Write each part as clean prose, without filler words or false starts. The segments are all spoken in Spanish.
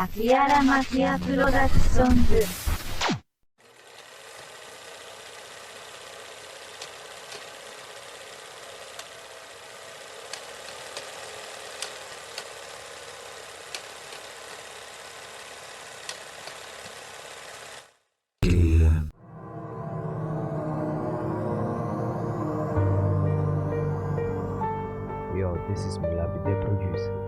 牧原牧屋プロダクションズ。Yo, this is Mulabi, the producer.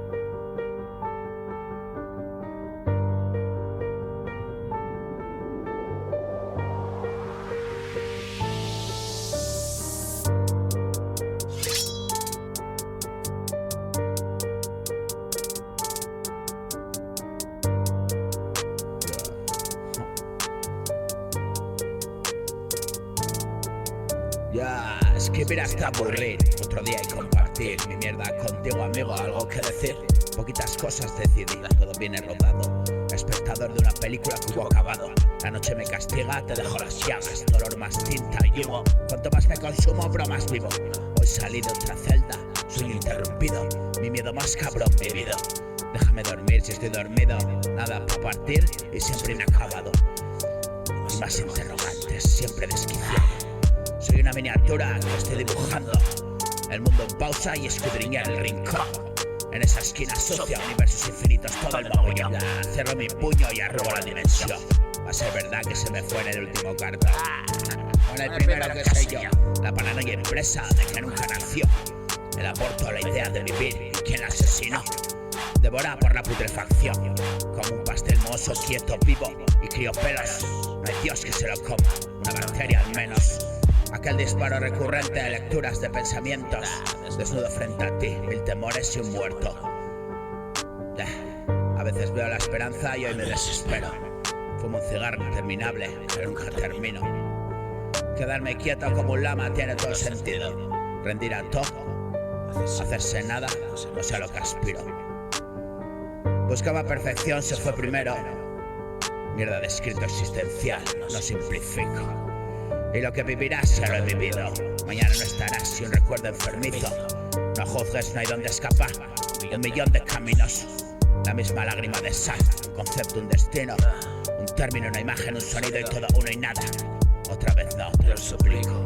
Ya, escribir hasta aburrir, otro día y compartir mi mierda contigo, amigo, algo que decir. Poquitas cosas decididas, todo viene rodado. Espectador de una película que hubo acabado. La noche me castiga, te dejo las llagas, dolor más tinta y humo. Cuanto más me consumo, bro, más vivo. Hoy salí de otra celda, sueño interrumpido, mi miedo más cabrón vivido. Déjame dormir si estoy dormido, nada para partir y siempre inacabado. Y más interrogantes, siempre desquiciado. Soy una miniatura que estoy dibujando el mundo en pausa y escudriñar el rincón. En esa esquina sucia, universos infinitos, todo el mogollón. Cerro mi puño y arrobo la dimensión. Va a ser verdad que se me fue en el último cartón. Con el primero que soy yo, la paranoia impresa de que nunca nació. El aborto a la idea de vivir y quien la asesinó. Devora por la putrefacción, como un pastel mohoso quieto, vivo y crío pelos. No hay Dios que se lo coma, una bacteria al menos. Aquel disparo recurrente de lecturas de pensamientos. Desnudo frente a ti, mil temores y un muerto. A veces veo la esperanza y hoy me desespero. Fumo un cigarro interminable, pero nunca termino. Quedarme quieto como un lama tiene todo sentido. Rendir a todo, hacerse nada, no sea lo que aspiro. Buscaba perfección, se fue primero. Mierda de escrito existencial, no simplifico. Y lo que vivirás ya lo he vivido. Mañana no estarás y un recuerdo enfermizo. No juzgues, no hay donde escapar. Un millón de caminos, la misma lágrima de sal. Un concepto, un destino, un término, una imagen, un sonido y todo uno y nada. Otra vez no, te lo suplico.